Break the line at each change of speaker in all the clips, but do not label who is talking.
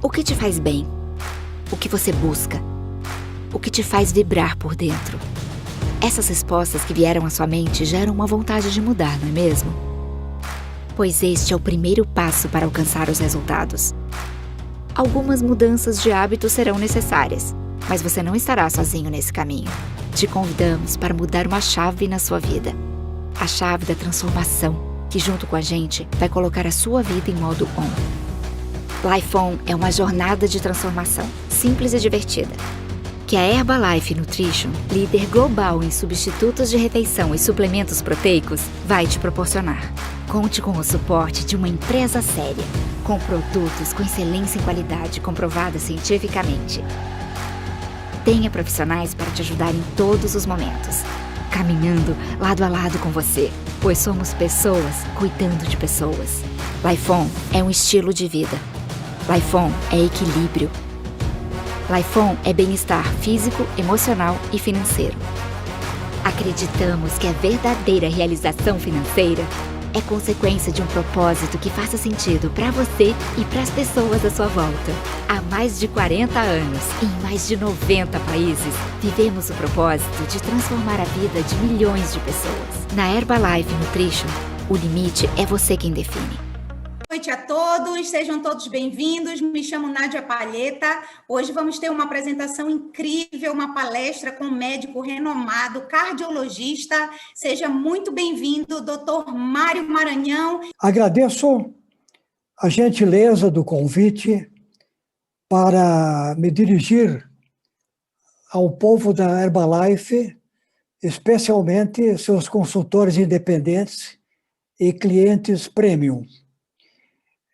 O que te faz bem? O que você busca? O que te faz vibrar por dentro? Essas respostas que vieram à sua mente geram uma vontade de mudar, não é mesmo? Pois este é o primeiro passo para alcançar os resultados. Algumas mudanças de hábito serão necessárias, mas você não estará sozinho nesse caminho. Te convidamos para mudar uma chave na sua vida. A chave da transformação, que junto com a gente vai colocar a sua vida em modo on. Life On é uma jornada de transformação, simples e divertida, que a Herbalife Nutrition, líder global em substitutos de refeição e suplementos proteicos, vai te proporcionar. Conte com o suporte de uma empresa séria, com produtos com excelência em qualidade comprovada cientificamente. Tenha profissionais para te ajudar em todos os momentos, caminhando lado a lado com você, pois somos pessoas cuidando de pessoas. Life On é um estilo de vida. Life On é equilíbrio. Life On é bem-estar físico, emocional e financeiro. Acreditamos que a verdadeira realização financeira é consequência de um propósito que faça sentido para você e para as pessoas à sua volta. Há mais de 40 anos, em mais de 90 países, vivemos o propósito de transformar a vida de milhões de pessoas. Na Herbalife Nutrition, o limite é você quem define.
Boa noite a todos, sejam todos bem-vindos. Me chamo Nádia Palheta. Hoje vamos ter uma apresentação incrível, uma palestra com um médico renomado, cardiologista. Seja muito bem-vindo, Dr. Mário Maranhão.
Agradeço a gentileza do convite para me dirigir ao povo da Herbalife, especialmente seus consultores independentes e clientes premium.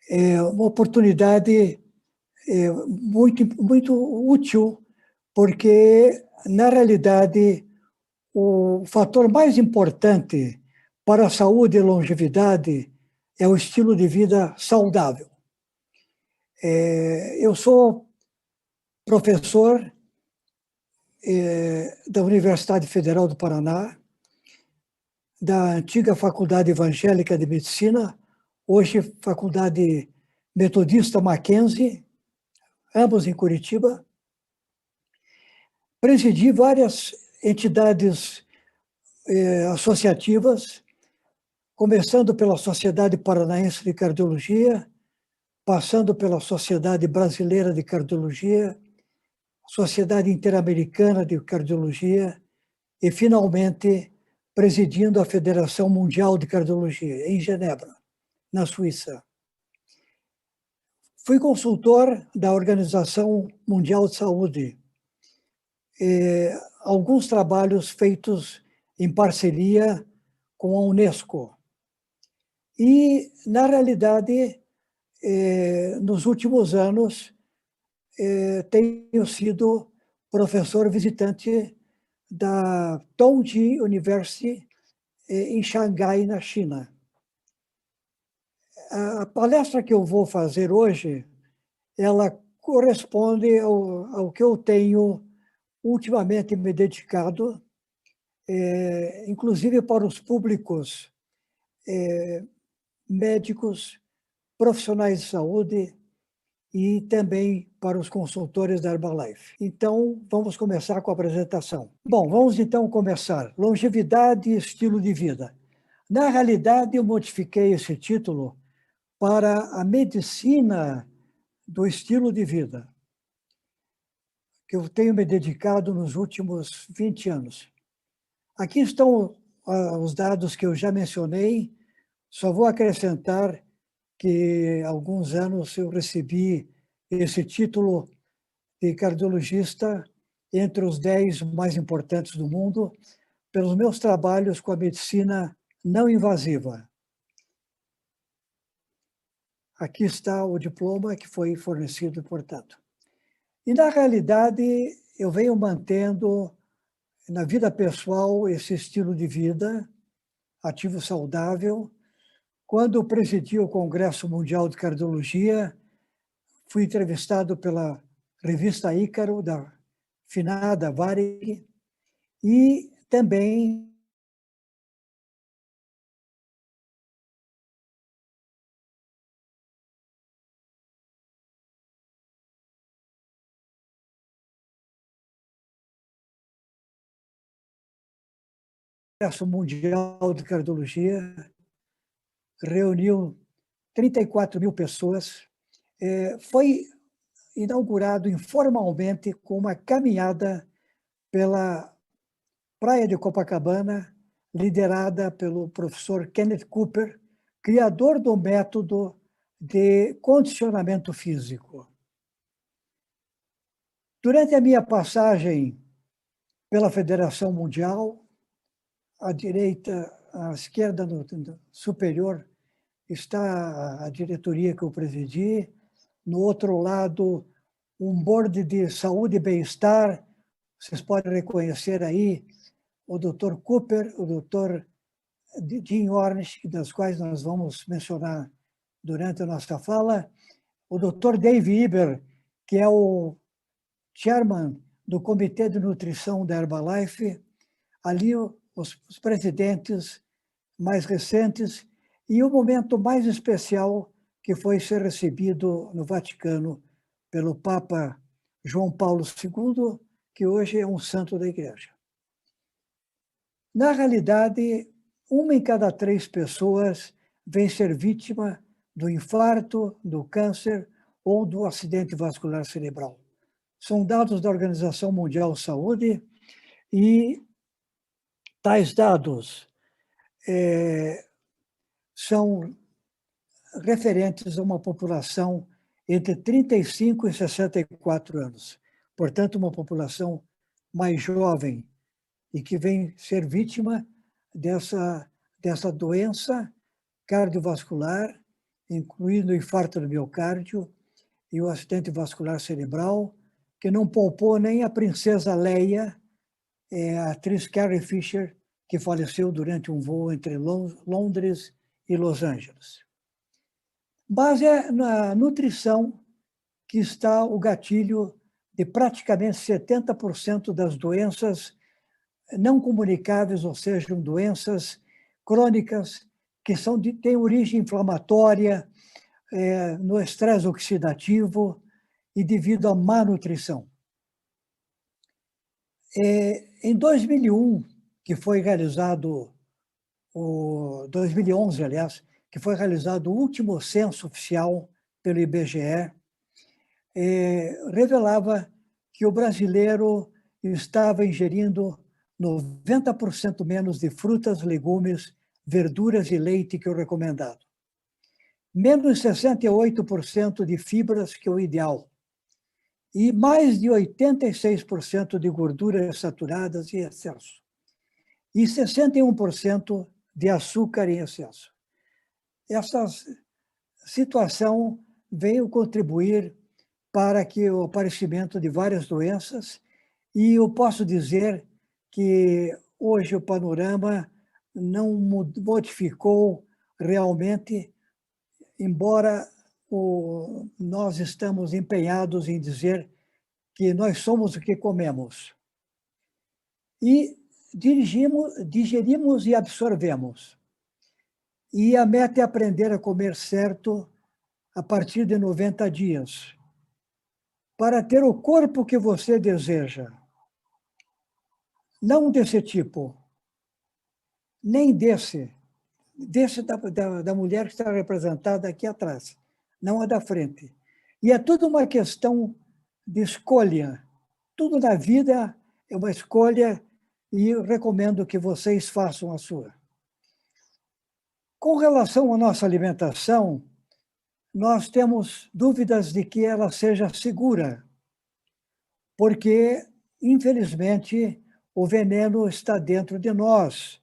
É uma oportunidade muito útil, porque, na realidade, o fator mais importante para a saúde e longevidade é o estilo de vida saudável. Eu sou professor da Universidade Federal do Paraná, da antiga Faculdade Evangélica de Medicina, hoje Faculdade Metodista Mackenzie, ambos em Curitiba. Presidi várias entidades associativas, começando pela Sociedade Paranaense de Cardiologia, passando pela Sociedade Brasileira de Cardiologia, Sociedade Interamericana de Cardiologia e, finalmente, presidindo a Federação Mundial de Cardiologia, em Genebra, na Suíça. Fui consultor da Organização Mundial de Saúde. Alguns trabalhos feitos em parceria com a Unesco. E, na realidade, nos últimos anos, tenho sido professor visitante da Tongji University em Xangai, na China. A palestra que eu vou fazer hoje, ela corresponde ao que eu tenho ultimamente me dedicado, inclusive para os públicos médicos, profissionais de saúde e também para os consultores da Herbalife. Então, vamos começar com a apresentação. Bom, vamos então começar. Longevidade e estilo de vida. Na realidade, eu modifiquei esse título para a medicina do estilo de vida, que eu tenho me dedicado nos últimos 20 anos. Aqui estão os dados que eu já mencionei, só vou acrescentar que há alguns anos eu recebi esse título de cardiologista entre os 10 mais importantes do mundo pelos meus trabalhos com a medicina não invasiva. Aqui está o diploma que foi fornecido, portanto. E, na realidade, eu venho mantendo na vida pessoal esse estilo de vida ativo saudável. Quando presidi o Congresso Mundial de Cardiologia, fui entrevistado pela revista Ícaro, da finada Varig, e também Congresso Mundial de Cardiologia, reuniu 34 mil pessoas. Foi inaugurado informalmente com uma caminhada pela Praia de Copacabana, liderada pelo professor Kenneth Cooper, criador do método de condicionamento físico. Durante a minha passagem pela Federação Mundial, à direita, à esquerda, no superior, está a diretoria que eu presidi. No outro lado, um board de saúde e bem-estar. Vocês podem reconhecer aí o Dr. Cooper, o Dr. Jim Ornish, das quais nós vamos mencionar durante a nossa fala, o Dr. Dave Eber, que é o chairman do Comitê de Nutrição da Herbalife, ali os presidentes mais recentes, e o momento mais especial que foi ser recebido no Vaticano pelo Papa João Paulo II, que hoje é um santo da Igreja. Na realidade, 1 em cada 3 pessoas vem ser vítima do infarto, do câncer ou do acidente vascular cerebral. São dados da Organização Mundial de Saúde e tais dados são referentes a uma população entre 35 e 64 anos. Portanto, uma população mais jovem e que vem ser vítima dessa doença cardiovascular, incluindo o infarto do miocárdio e o acidente vascular cerebral, que não poupou nem a princesa Leia, a atriz Carrie Fisher, que faleceu durante um voo entre Londres e Los Angeles. Mas é na nutrição que está o gatilho de praticamente 70% das doenças não comunicáveis, ou seja, doenças crônicas que têm origem inflamatória, no estresse oxidativo e devido à má nutrição. Em 2001, que foi realizado, 2011, aliás, que foi realizado o último censo oficial pelo IBGE, revelava que o brasileiro estava ingerindo 90% menos de frutas, legumes, verduras e leite que o recomendado. Menos 68% de fibras que o ideal. E mais de 86% de gorduras saturadas em excesso. E 61% de açúcar em excesso. Essa situação veio contribuir para que o aparecimento de várias doenças, e eu posso dizer que hoje o panorama não modificou realmente, embora nós estamos empenhados em dizer que nós somos o que comemos. E digerimos e absorvemos. E a meta é aprender a comer certo a partir de 90 dias, para ter o corpo que você deseja. Não desse tipo, nem desse da mulher que está representada aqui atrás, não a da frente. E é tudo uma questão de escolha. Tudo na vida é uma escolha e eu recomendo que vocês façam a sua. Com relação à nossa alimentação, nós temos dúvidas de que ela seja segura, porque, infelizmente, o veneno está dentro de nós.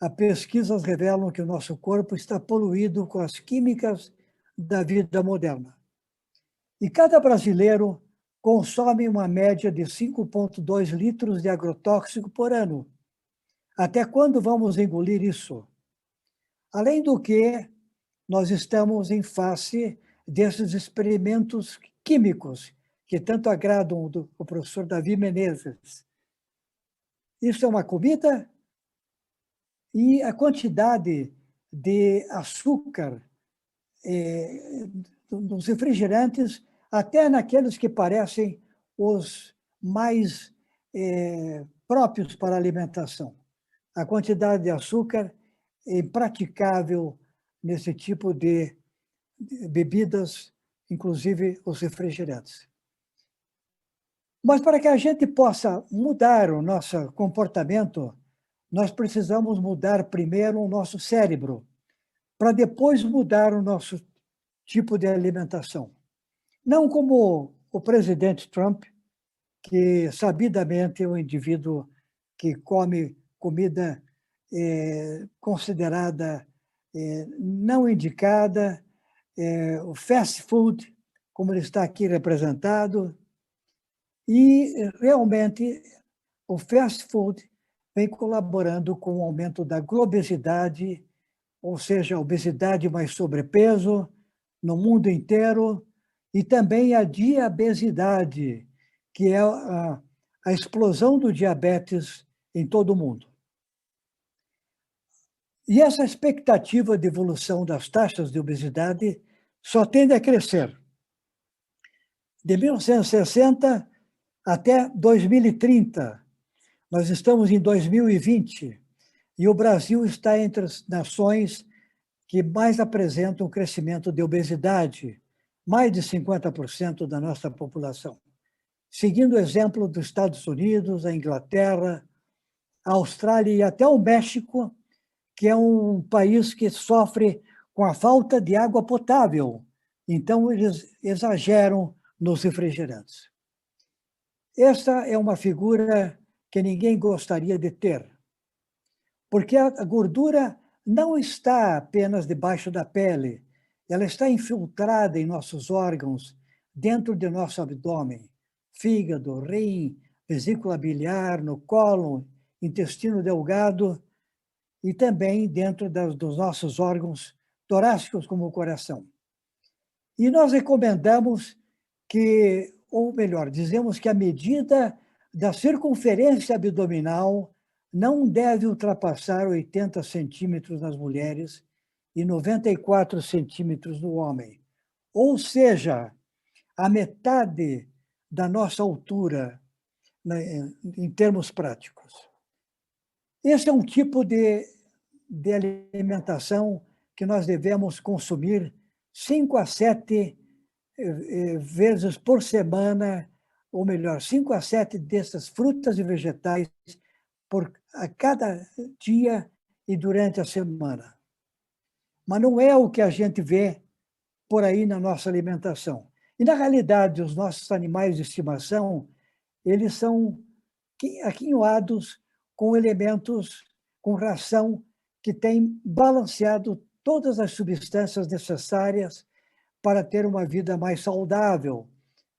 As pesquisas revelam que o nosso corpo está poluído com as químicas da vida moderna. E cada brasileiro consome uma média de 5,2 litros de agrotóxico por ano. Até quando vamos engolir isso? Além do que, nós estamos em face desses experimentos químicos que tanto agradam o professor Davi Menezes. Isso é uma comida? E a quantidade de açúcar nos refrigerantes, até naqueles que parecem os mais próprios para a alimentação. a quantidade de açúcar é impraticável nesse tipo de bebidas, inclusive os refrigerantes. Mas para que a gente possa mudar o nosso comportamento, nós precisamos mudar primeiro o nosso cérebro, para depois mudar o nosso tipo de alimentação. Não como o presidente Trump, que sabidamente é um indivíduo que come comida considerada não indicada, o fast food, como ele está aqui representado, e realmente o fast food vem colaborando com o aumento da globosidade, ou seja, a obesidade mais sobrepeso no mundo inteiro, e também a diabesidade, que é a explosão do diabetes em todo o mundo. E essa expectativa de evolução das taxas de obesidade só tende a crescer. De 1960 até 2030, nós estamos em 2020, e o Brasil está entre as nações que mais apresentam o crescimento de obesidade, mais de 50% da nossa população. Seguindo o exemplo dos Estados Unidos, a Inglaterra, a Austrália e até o México, que é um país que sofre com a falta de água potável. Então, eles exageram nos refrigerantes. Essa é uma figura que ninguém gostaria de ter, porque a gordura não está apenas debaixo da pele, ela está infiltrada em nossos órgãos, dentro de nosso abdômen, fígado, rim, vesícula biliar, no cólon, intestino delgado e também dentro dos nossos órgãos torácicos, como o coração. E nós recomendamos que, ou melhor, dizemos que a medida da circunferência abdominal não deve ultrapassar 80 centímetros nas mulheres e 94 centímetros no homem. Ou seja, a metade da nossa altura, né, em termos práticos. Esse é um tipo de alimentação que nós devemos consumir 5 a 7 vezes por semana, ou melhor, 5 a 7 dessas frutas e vegetais a cada dia e durante a semana. Mas não é o que a gente vê por aí na nossa alimentação. E, na realidade, os nossos animais de estimação, eles são aquinhoados com elementos, com ração que tem balanceado todas as substâncias necessárias para ter uma vida mais saudável.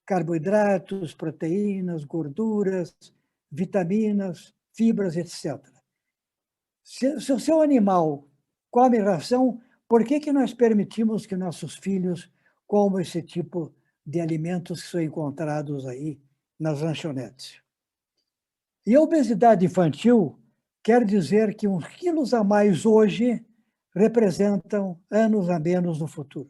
Carboidratos, proteínas, gorduras, vitaminas, fibras, etc. Se o seu animal come ração, por que nós permitimos que nossos filhos comam esse tipo de alimentos que são encontrados aí nas lanchonetes? E a obesidade infantil quer dizer que uns quilos a mais hoje representam anos a menos no futuro.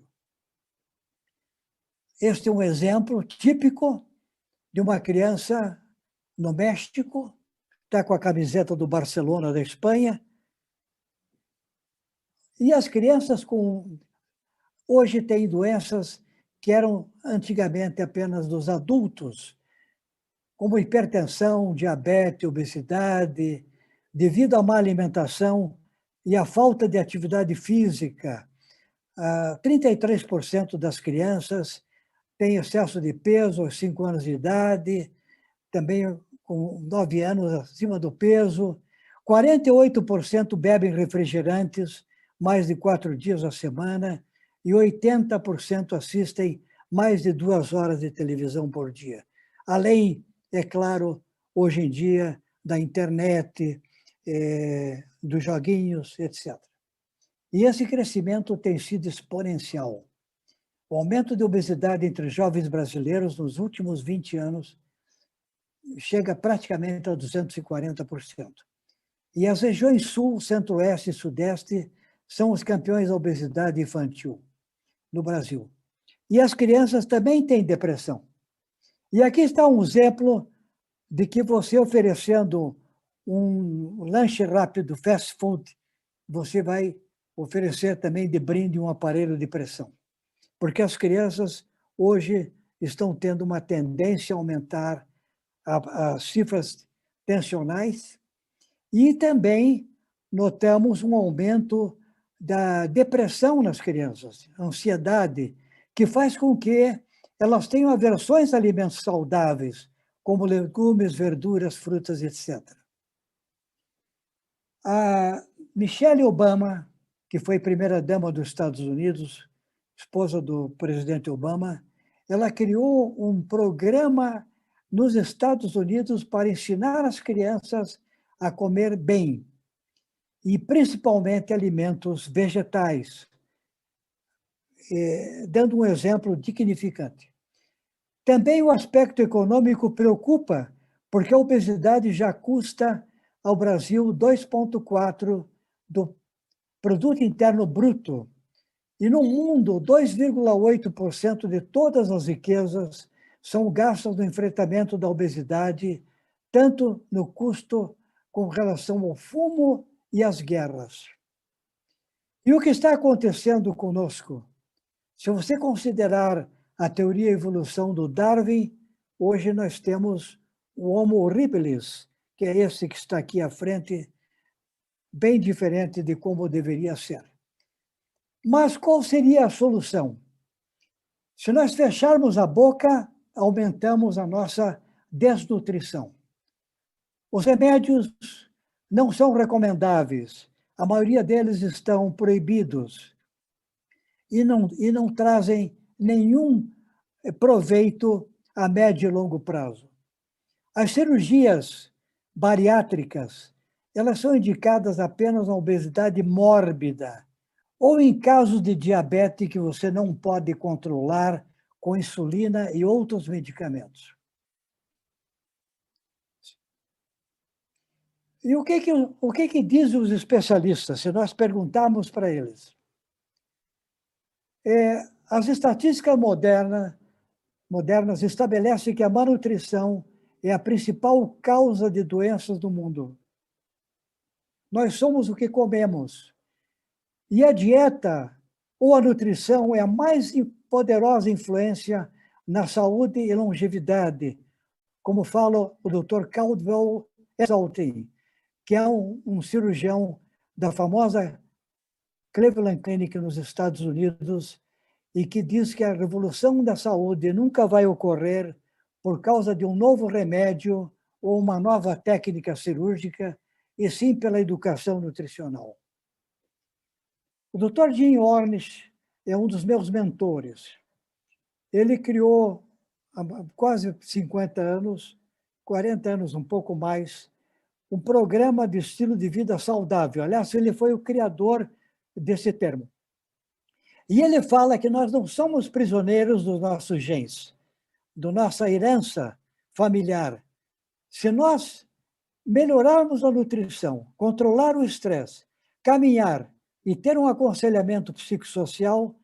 Este é um exemplo típico de uma criança no México, está com a camiseta do Barcelona da Espanha, e as crianças hoje têm doenças que eram antigamente apenas dos adultos, como hipertensão, diabetes, obesidade, devido à má alimentação e à falta de atividade física. 33% das crianças têm excesso de peso aos 5 anos de idade, também com 9 anos acima do peso. 48% bebem refrigerantes mais de 4 dias a semana e 80% assistem mais de 2 horas de televisão por dia. Além, é claro, hoje em dia, da internet, dos joguinhos, etc. E esse crescimento tem sido exponencial. O aumento de obesidade entre jovens brasileiros nos últimos 20 anos chega praticamente a 240%. E as regiões Sul, Centro-Oeste e Sudeste são os campeões da obesidade infantil no Brasil. E as crianças também têm depressão. E aqui está um exemplo de que você oferecendo um lanche rápido, fast food, você vai oferecer também de brinde um aparelho de pressão. Porque as crianças hoje estão tendo uma tendência a aumentar as cifras tensionais e também notamos um aumento da depressão nas crianças, ansiedade, que faz com que elas tenham aversões a alimentos saudáveis, como legumes, verduras, frutas, etc. A Michelle Obama, que foi primeira-dama dos Estados Unidos, esposa do presidente Obama, ela criou um programa nos Estados Unidos para ensinar as crianças a comer bem, e principalmente alimentos vegetais, dando um exemplo dignificante. Também o aspecto econômico preocupa, porque a obesidade já custa ao Brasil 2,4% do produto interno bruto, e no mundo 2,8% de todas as riquezas são gastas no enfrentamento da obesidade, tanto no custo com relação ao fumo e às guerras. E o que está acontecendo conosco? Se você considerar a teoria da evolução do Darwin, hoje nós temos o Homo horribilis, que é esse que está aqui à frente, bem diferente de como deveria ser. Mas qual seria a solução? Se nós fecharmos a boca, aumentamos a nossa desnutrição. Os remédios não são recomendáveis, a maioria deles estão proibidos e não trazem nenhum proveito a médio e longo prazo. As cirurgias bariátricas, elas são indicadas apenas na obesidade mórbida ou em casos de diabetes que você não pode controlar com insulina e outros medicamentos. E o que dizem os especialistas, se nós perguntarmos para eles? As estatísticas modernas estabelecem que a malnutrição é a principal causa de doenças do mundo. Nós somos o que comemos. E a dieta ou a nutrição é a mais poderosa influência na saúde e longevidade, como fala o Dr. Caldwell Esselstyn, que é um cirurgião da famosa Cleveland Clinic nos Estados Unidos e que diz que a revolução da saúde nunca vai ocorrer por causa de um novo remédio ou uma nova técnica cirúrgica, e sim pela educação nutricional. O Dr. Jim Ornish é um dos meus mentores. Ele criou, há quase 50 anos, 40 anos, um pouco mais, um programa de estilo de vida saudável. Aliás, ele foi o criador desse termo. E ele fala que nós não somos prisioneiros dos nossos genes, da nossa herança familiar. Se nós melhorarmos a nutrição, controlar o estresse, caminhar e ter um aconselhamento psicossocial,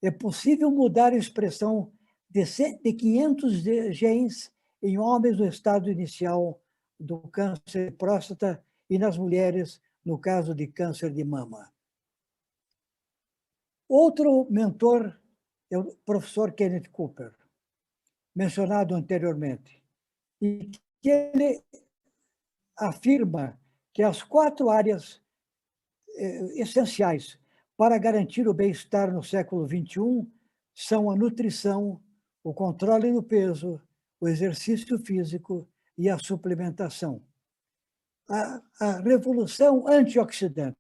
é possível mudar a expressão de 500 genes em homens no estado inicial do câncer de próstata e nas mulheres no caso de câncer de mama. Outro mentor é o professor Kenneth Cooper, mencionado anteriormente, e que ele afirma que as 4 áreas essenciais para garantir o bem-estar no século XXI são a nutrição, o controle do peso, o exercício físico e a suplementação. A revolução antioxidante,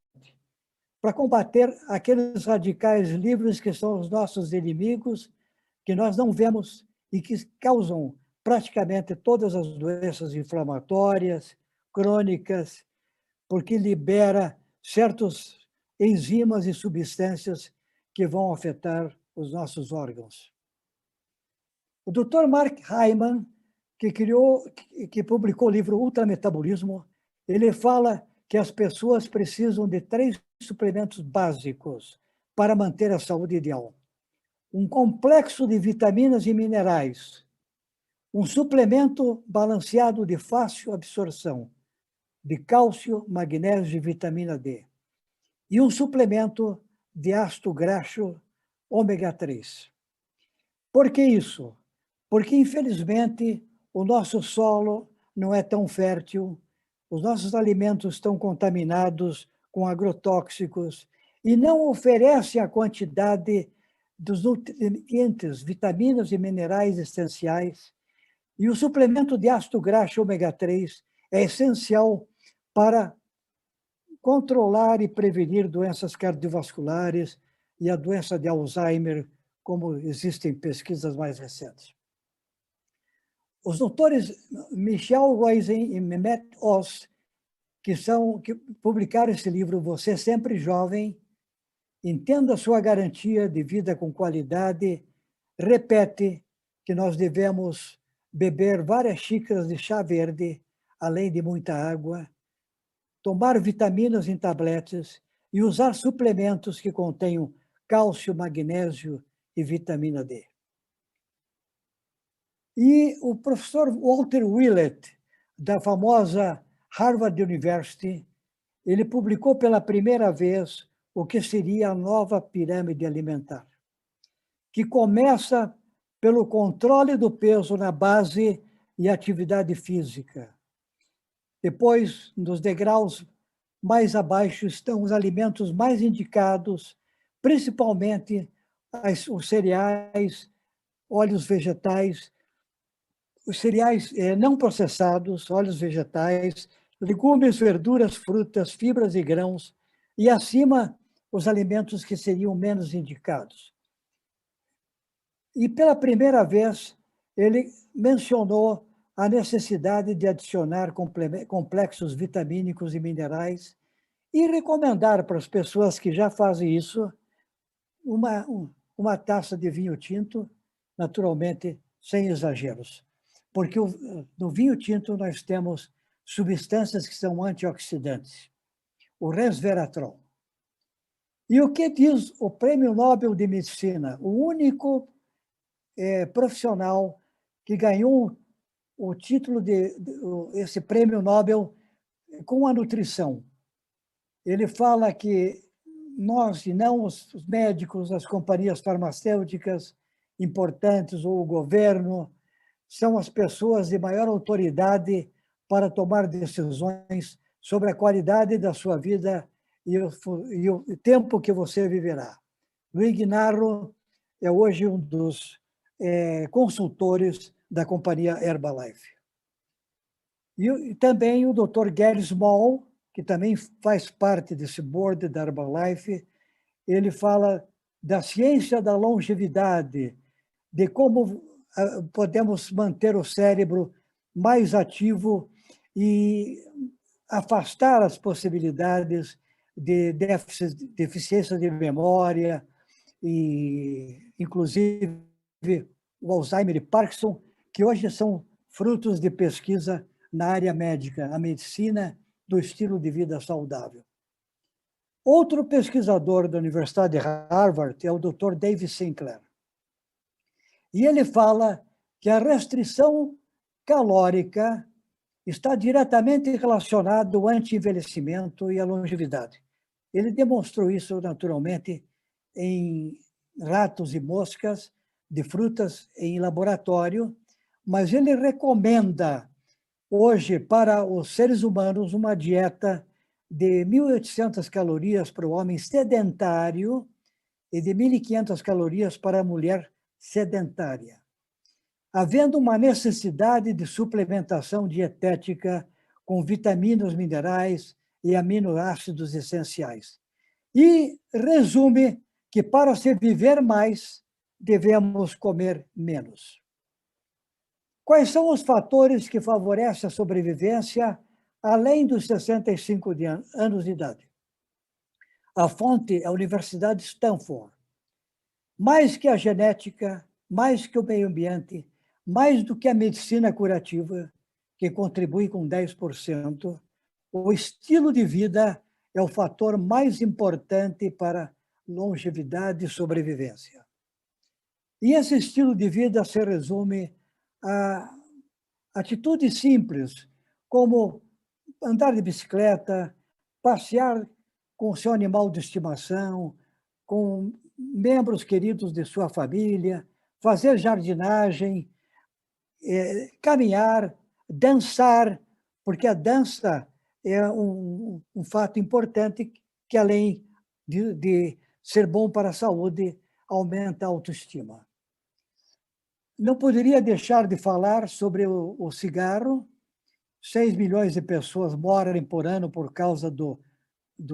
para combater aqueles radicais livres que são os nossos inimigos, que nós não vemos e que causam praticamente todas as doenças inflamatórias, crônicas, porque libera certas enzimas e substâncias que vão afetar os nossos órgãos. O Dr. Mark Hyman, que publicou o livro Ultrametabolismo, ele fala que as pessoas precisam de 3 suplementos básicos para manter a saúde ideal. Um complexo de vitaminas e minerais, um suplemento balanceado de fácil absorção, de cálcio, magnésio e vitamina D. E um suplemento de ácido graxo ômega 3. Por que isso? Porque, infelizmente, o nosso solo não é tão fértil, os nossos alimentos estão contaminados com agrotóxicos e não oferecem a quantidade dos nutrientes, vitaminas e minerais essenciais. E o suplemento de ácido graxo ômega 3 é essencial para controlar e prevenir doenças cardiovasculares e a doença de Alzheimer, como existem pesquisas mais recentes. Os doutores Michel Roizen e Mehmet Oz, que publicaram esse livro Você Sempre Jovem, Entenda a Sua Garantia de Vida com Qualidade, repete que nós devemos beber várias xícaras de chá verde, além de muita água, tomar vitaminas em tabletes e usar suplementos que contenham cálcio, magnésio e vitamina D. E o professor Walter Willett, da famosa Harvard University, ele publicou pela primeira vez o que seria a nova pirâmide alimentar, que começa pelo controle do peso na base e atividade física. Depois, nos degraus mais abaixo, estão os alimentos mais indicados, principalmente os cereais, óleos vegetais, os cereais não processados, óleos vegetais, legumes, verduras, frutas, fibras e grãos, e acima os alimentos que seriam menos indicados. E pela primeira vez, ele mencionou a necessidade de adicionar complexos vitamínicos e minerais e recomendar para as pessoas que já fazem isso uma taça de vinho tinto, naturalmente sem exageros. Porque no vinho tinto nós temos substâncias que são antioxidantes, o resveratrol. E o que diz o Prêmio Nobel de Medicina? O único profissional que ganhou o título esse Prêmio Nobel com a nutrição. Ele fala que nós, e não os médicos, as companhias farmacêuticas importantes ou o governo, são as pessoas de maior autoridade para tomar decisões sobre a qualidade da sua vida e o tempo que você viverá. Luiz Guinarro é hoje um dos consultores da companhia Herbalife. E também o Dr. Gary Small, que também faz parte desse board da Herbalife, ele fala da ciência da longevidade, de como podemos manter o cérebro mais ativo e afastar as possibilidades de deficiência de memória, e inclusive o Alzheimer e Parkinson, que hoje são frutos de pesquisa na área médica, a medicina do estilo de vida saudável. Outro pesquisador da Universidade de Harvard é o Dr. Dave Sinclair. E ele fala que a restrição calórica está diretamente relacionada ao anti-envelhecimento e à longevidade. Ele demonstrou isso, naturalmente, em ratos e moscas de frutas em laboratório, mas ele recomenda hoje para os seres humanos uma dieta de 1.800 calorias para o homem sedentário e de 1.500 calorias para a mulher sedentária, havendo uma necessidade de suplementação dietética com vitaminas, minerais e aminoácidos essenciais. E resume que para se viver mais, devemos comer menos. Quais são os fatores que favorecem a sobrevivência além dos 65 anos de idade? A fonte é a Universidade de Stanford. Mais que a genética, mais que o meio ambiente, mais do que a medicina curativa, que contribui com 10%, o estilo de vida é o fator mais importante para longevidade e sobrevivência. E esse estilo de vida se resume a atitudes simples, como andar de bicicleta, passear com o seu animal de estimação, com membros queridos de sua família, fazer jardinagem, caminhar, dançar, porque a dança é um fato importante que, além de ser bom para a saúde, aumenta a autoestima. Não poderia deixar de falar sobre o cigarro. 6 milhões de pessoas morrem por ano por causa do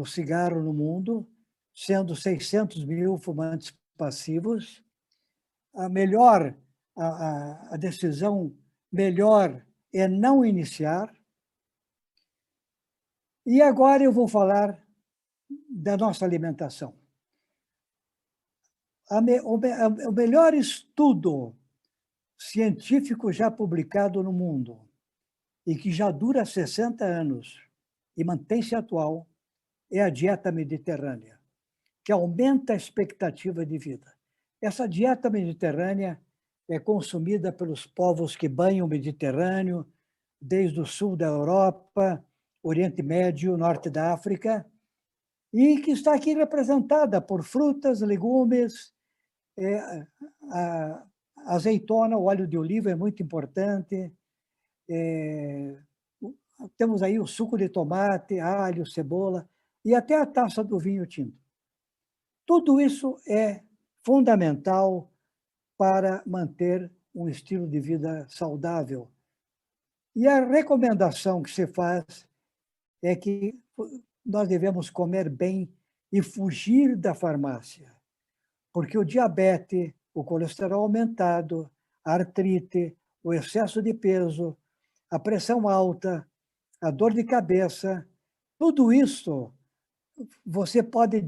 cigarro no mundo, sendo 600 mil fumantes passivos. A decisão melhor é não iniciar. E agora eu vou falar da nossa alimentação. O melhor estudo científico já publicado no mundo e que já dura 60 anos e mantém-se atual é a dieta mediterrânea, que aumenta a expectativa de vida. Essa dieta mediterrânea é consumida pelos povos que banham o Mediterrâneo, desde o sul da Europa, Oriente Médio, Norte da África, e que está aqui representada por frutas, legumes, a azeitona, o óleo de oliva é muito importante, temos aí o suco de tomate, alho, cebola, e até a taça do vinho tinto. Tudo isso é fundamental para manter um estilo de vida saudável. E a recomendação que se faz é que nós devemos comer bem e fugir da farmácia, porque o diabetes, o colesterol aumentado, a artrite, o excesso de peso, a pressão alta, a dor de cabeça, tudo isso você pode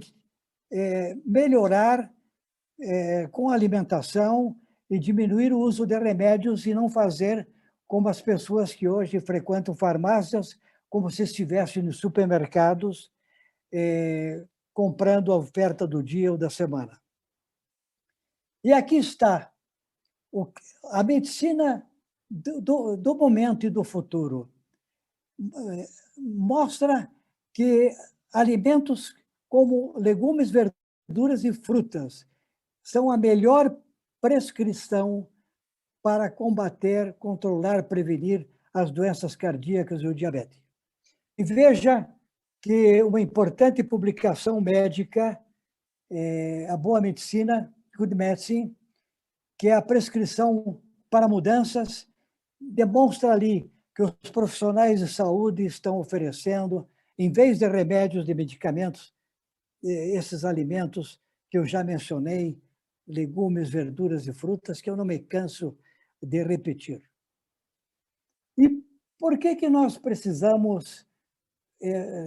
melhorar com a alimentação e diminuir o uso de remédios e não fazer como as pessoas que hoje frequentam farmácias, como se estivessem nos supermercados comprando a oferta do dia ou da semana. E aqui está a medicina do momento e do futuro. Mostra que alimentos como legumes, verduras e frutas são a melhor prescrição para combater, controlar, prevenir as doenças cardíacas e o diabetes. E veja que uma importante publicação médica, a Boa Medicina, Good Medicine, que é a prescrição para mudanças, demonstra ali que os profissionais de saúde estão oferecendo, em vez de remédios, de medicamentos, esses alimentos que eu já mencionei, legumes, verduras e frutas, que eu não me canso de repetir. E por que nós precisamos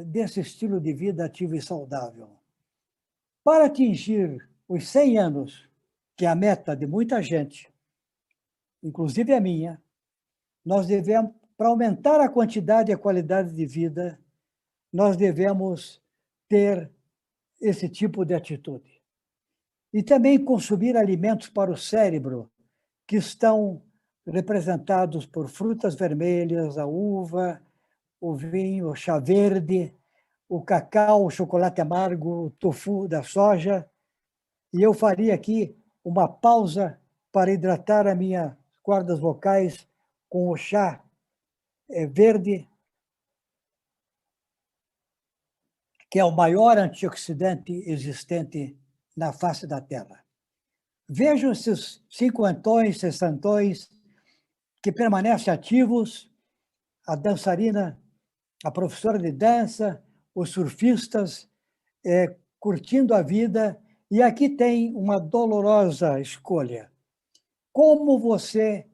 desse estilo de vida ativo e saudável? Para atingir os 100 anos, que é a meta de muita gente, inclusive a minha, nós devemos, para aumentar a quantidade e a qualidade de vida, nós devemos ter esse tipo de atitude. E também consumir alimentos para o cérebro, que estão representados por frutas vermelhas, a uva, o vinho, o chá verde, o cacau, o chocolate amargo, o tofu da soja. E eu faria aqui uma pausa para hidratar as minhas cordas vocais com o chá verde, que é o maior antioxidante existente na face da Terra. Vejam esses cinquentões, sessentões que permanecem ativos, a dançarina, a professora de dança, os surfistas, curtindo a vida. E aqui tem uma dolorosa escolha. Como você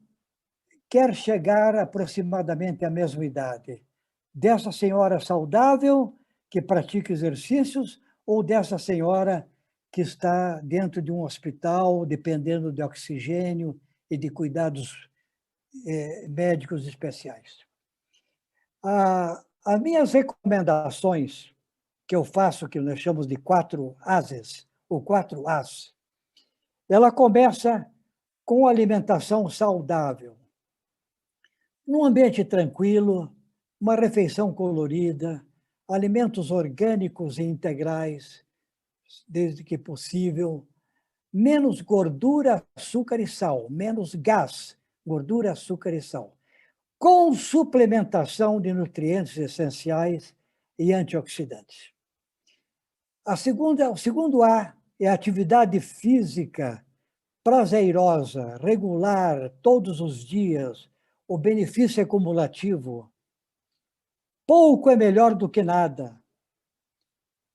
quer chegar aproximadamente à mesma idade? Dessa senhora saudável, que pratica exercícios, ou dessa senhora que está dentro de um hospital, dependendo de oxigênio e de médicos especiais? As minhas recomendações, que eu faço, que nós chamamos de 4 A's, ou 4 A's, ela começa com alimentação saudável. Num ambiente tranquilo, uma refeição colorida, alimentos orgânicos e integrais, desde que possível, menos gordura, açúcar e sal, menos gás, gordura, açúcar e sal, com suplementação de nutrientes essenciais e antioxidantes. O segundo A é a atividade física prazerosa, regular, todos os dias. O benefício é cumulativo. Pouco é melhor do que nada,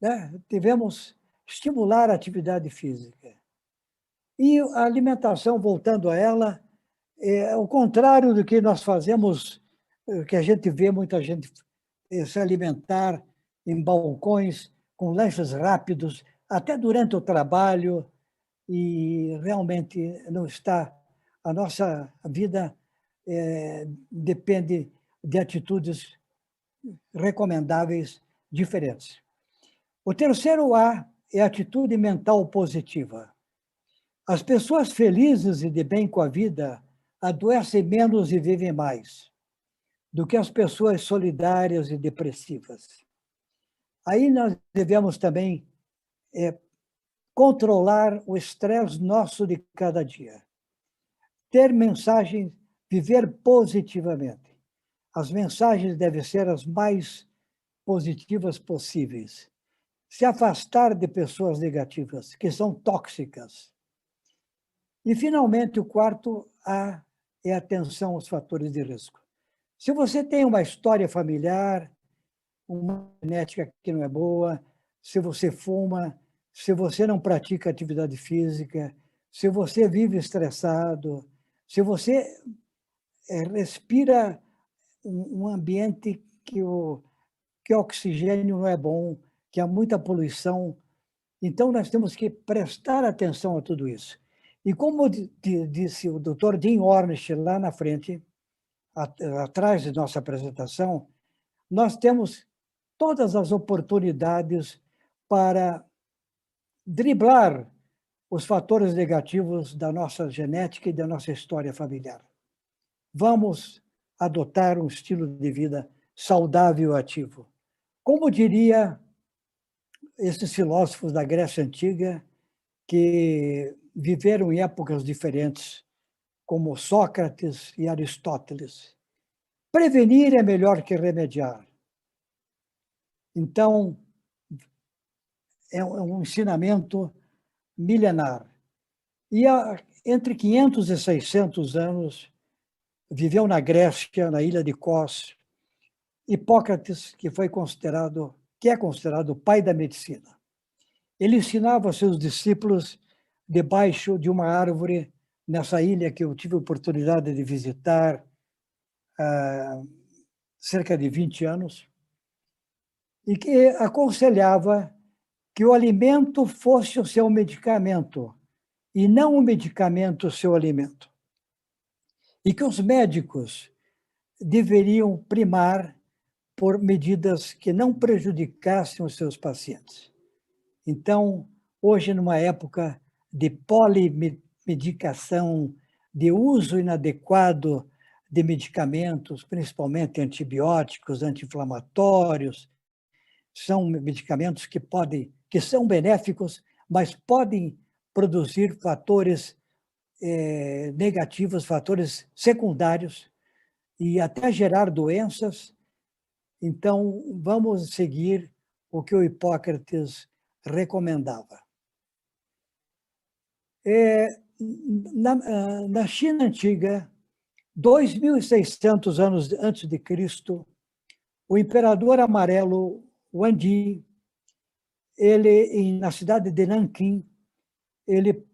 né? Devemos estimular a atividade física. E a alimentação, voltando a ela, é o contrário do que nós fazemos, que a gente vê muita gente se alimentar em balcões, com lanches rápidos, até durante o trabalho, e realmente não está. A nossa vida depende de atitudes recomendáveis diferentes. O terceiro A é a atitude mental positiva. As pessoas felizes e de bem com a vida adoecem menos e vivem mais do que as pessoas solidárias e depressivas. Aí nós devemos também controlar o estresse nosso de cada dia. Ter mensagens, viver positivamente. As mensagens devem ser as mais positivas possíveis. Se afastar de pessoas negativas, que são tóxicas. E, finalmente, o quarto A é atenção aos fatores de risco. Se você tem uma história familiar, uma genética que não é boa, se você fuma, se você não pratica atividade física, se você vive estressado, se você respira um ambiente que o oxigênio não é bom, que há muita poluição, então nós temos que prestar atenção a tudo isso. E como disse o Dr. Jim Ornish lá na frente, atrás de nossa apresentação, nós temos todas as oportunidades para driblar os fatores negativos da nossa genética e da nossa história familiar. Vamos adotar um estilo de vida saudável e ativo. Como diria esses filósofos da Grécia Antiga, que viveram em épocas diferentes, como Sócrates e Aristóteles, prevenir é melhor que remediar. Então, é um ensinamento milenar. E entre 500 e 600 anos, viveu na Grécia, na ilha de Kos, Hipócrates, que é considerado o pai da medicina. Ele ensinava seus discípulos debaixo de uma árvore, nessa ilha que eu tive a oportunidade de visitar há cerca de 20 anos, e que aconselhava que o alimento fosse o seu medicamento, e não o medicamento o seu alimento. E que os médicos deveriam primar por medidas que não prejudicassem os seus pacientes. Então, hoje, numa época de polimedicação, de uso inadequado de medicamentos, principalmente antibióticos, anti-inflamatórios, são medicamentos que são benéficos, mas podem produzir fatores negativos, fatores secundários, e até gerar doenças. Então, vamos seguir o que o Hipócrates recomendava. Na China antiga, 2.600 anos antes de Cristo, o imperador amarelo Huangdi, na cidade de Nanquim, ele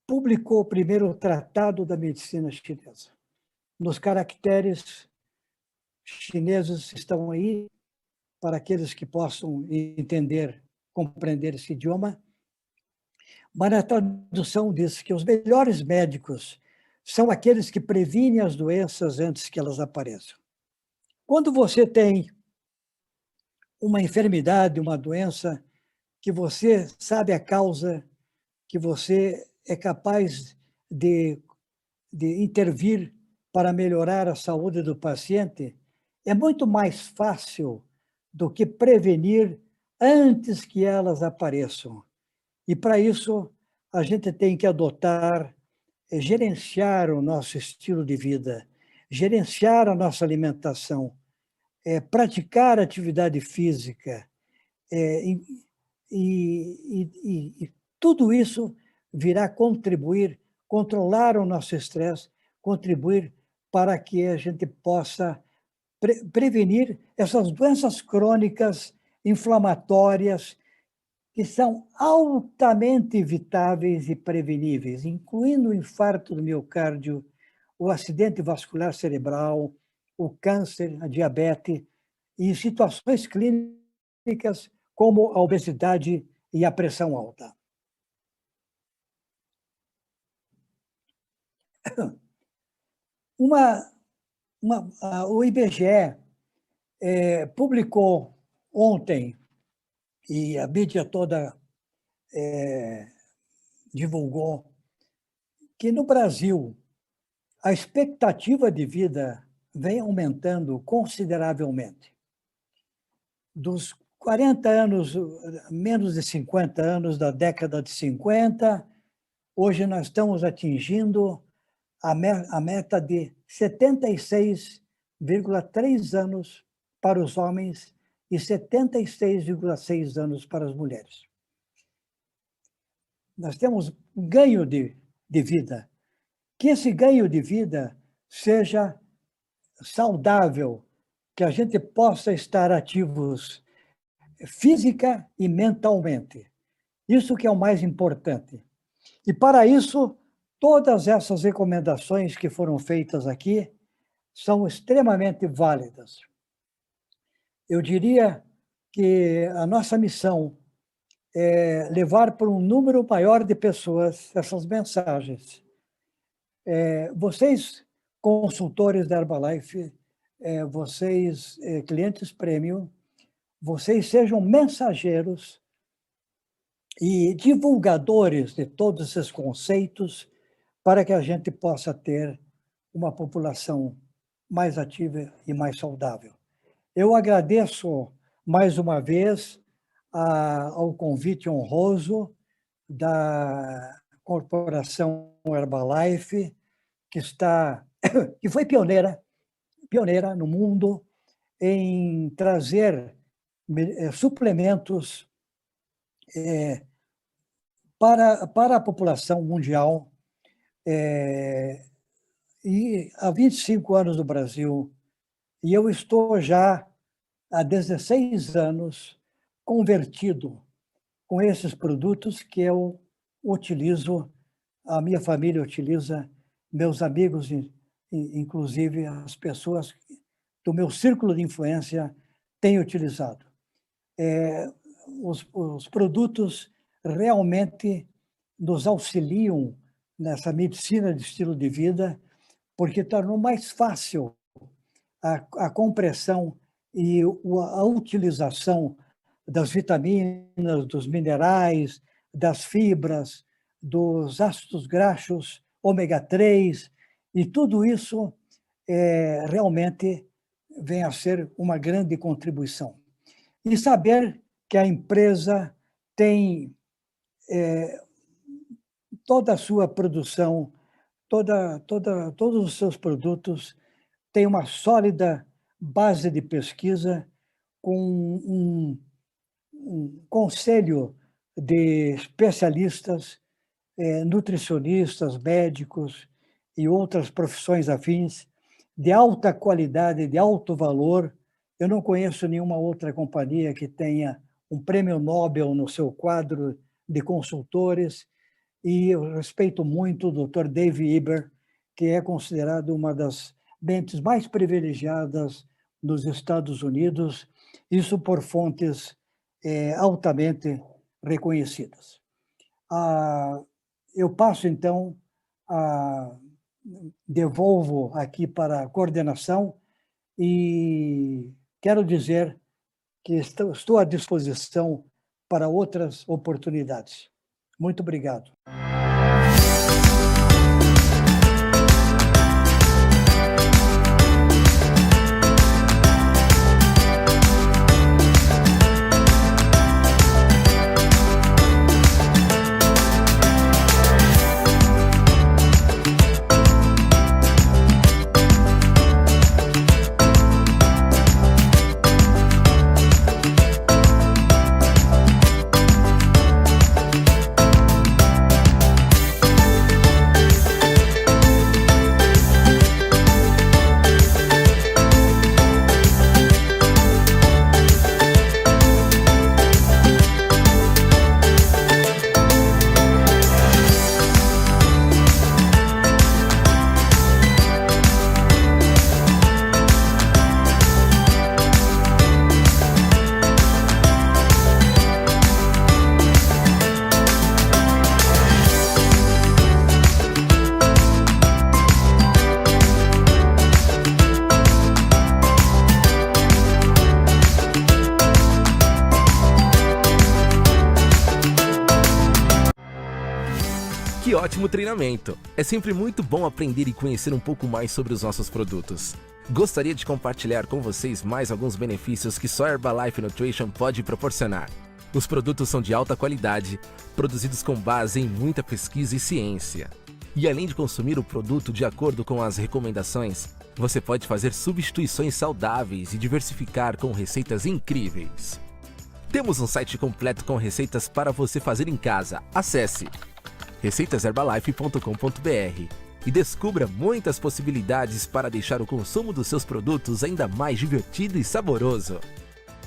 publicou o primeiro tratado da medicina chinesa. Nos caracteres chineses estão aí, para aqueles que possam entender, compreender esse idioma. Mas a tradução diz que os melhores médicos são aqueles que previnem as doenças antes que elas apareçam. Quando você tem uma enfermidade, uma doença, que você sabe a causa, que você é capaz de intervir para melhorar a saúde do paciente, é muito mais fácil do que prevenir antes que elas apareçam. E, para isso, a gente tem que adotar, gerenciar o nosso estilo de vida, gerenciar a nossa alimentação, praticar atividade física, e tudo isso virá contribuir, controlar o nosso estresse, contribuir para que a gente possa prevenir essas doenças crônicas inflamatórias que são altamente evitáveis e preveníveis, incluindo o infarto do miocárdio, o acidente vascular cerebral, o câncer, a diabetes e situações clínicas como a obesidade e a pressão alta. O IBGE publicou ontem, e a mídia toda divulgou, que no Brasil a expectativa de vida vem aumentando consideravelmente. Dos 40 anos, menos de 50 anos da década de 50, hoje nós estamos atingindo a meta de 76,3 anos para os homens e 76,6 anos para as mulheres. Nós temos um ganho de vida. Que esse ganho de vida seja saudável, que a gente possa estar ativos física e mentalmente. Isso que é o mais importante. E, para isso, todas essas recomendações que foram feitas aqui são extremamente válidas. Eu diria que a nossa missão é levar para um número maior de pessoas essas mensagens. Vocês, consultores da Herbalife, vocês, clientes premium, vocês sejam mensageiros e divulgadores de todos esses conceitos para que a gente possa ter uma população mais ativa e mais saudável. Eu agradeço mais uma vez ao convite honroso da Corporação Herbalife, que foi pioneira no mundo em trazer suplementos para a população mundial. E há 25 anos no Brasil, e eu estou já há 16 anos convertido com esses produtos que eu utilizo, a minha família utiliza, meus amigos, inclusive as pessoas do meu círculo de influência têm utilizado. Os produtos realmente nos auxiliam nessa medicina de estilo de vida, porque tornou mais fácil a compressão e a utilização das vitaminas, dos minerais, das fibras, dos ácidos graxos, ômega 3, e tudo isso realmente vem a ser uma grande contribuição. E saber que a empresa tem toda a sua produção, todos os seus produtos têm uma sólida base de pesquisa, com um conselho de especialistas, nutricionistas, médicos e outras profissões afins, de alta qualidade, de alto valor. Eu não conheço nenhuma outra companhia que tenha um prêmio Nobel no seu quadro de consultores, e eu respeito muito o Dr. Dave Eber, que é considerado uma das mentes mais privilegiadas nos Estados Unidos, isso por fontes altamente reconhecidas. Eu passo, então, devolvo aqui para a coordenação e quero dizer que estou à disposição para outras oportunidades. Muito obrigado.
ótimo treinamento. É sempre muito bom aprender e conhecer um pouco mais sobre os nossos produtos. Gostaria de compartilhar com vocês mais alguns benefícios que só Herbalife Nutrition pode proporcionar. Os produtos são de alta qualidade, produzidos com base em muita pesquisa e ciência. E além de consumir o produto de acordo com as recomendações, você pode fazer substituições saudáveis e diversificar com receitas incríveis. Temos um site completo com receitas para você fazer em casa. Acesse receitaserbalife.com.br e descubra muitas possibilidades para deixar o consumo dos seus produtos ainda mais divertido e saboroso.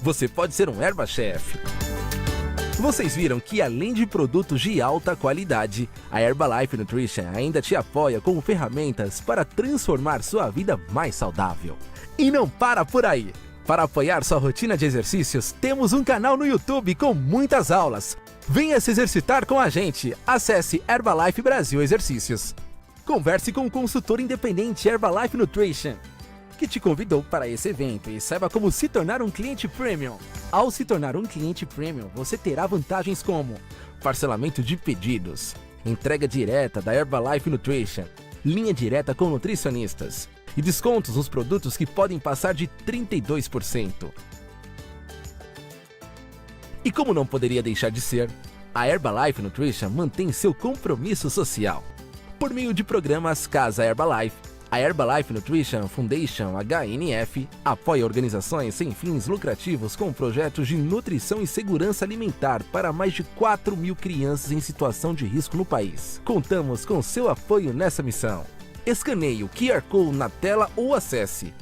Você pode ser um Herbachef. Vocês viram que além de produtos de alta qualidade, a Herbalife Nutrition ainda te apoia com ferramentas para transformar sua vida mais saudável. E não para por aí! Para apoiar sua rotina de exercícios, temos um canal no YouTube com muitas aulas. Venha se exercitar com a gente. Acesse Herbalife Brasil Exercícios. Converse com o consultor independente Herbalife Nutrition, que te convidou para esse evento, e saiba como se tornar um cliente premium. Ao se tornar um cliente premium, você terá vantagens como parcelamento de pedidos, entrega direta da Herbalife Nutrition, linha direta com nutricionistas e descontos nos produtos que podem passar de 32%. E como não poderia deixar de ser, a Herbalife Nutrition mantém seu compromisso social. Por meio de programas Casa Herbalife, a Herbalife Nutrition Foundation HNF apoia organizações sem fins lucrativos com projetos de nutrição e segurança alimentar para mais de 4.000 crianças em situação de risco no país. Contamos com seu apoio nessa missão. Escaneie o QR Code na tela ou acesse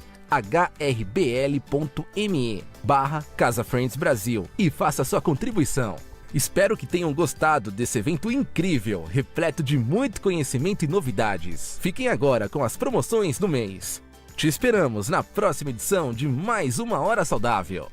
hrbl.me/Casa Friends Brasil e faça sua contribuição. Espero que tenham gostado desse evento incrível, repleto de muito conhecimento e novidades. Fiquem agora com as promoções do mês. Te esperamos na próxima edição de mais uma Hora Saudável.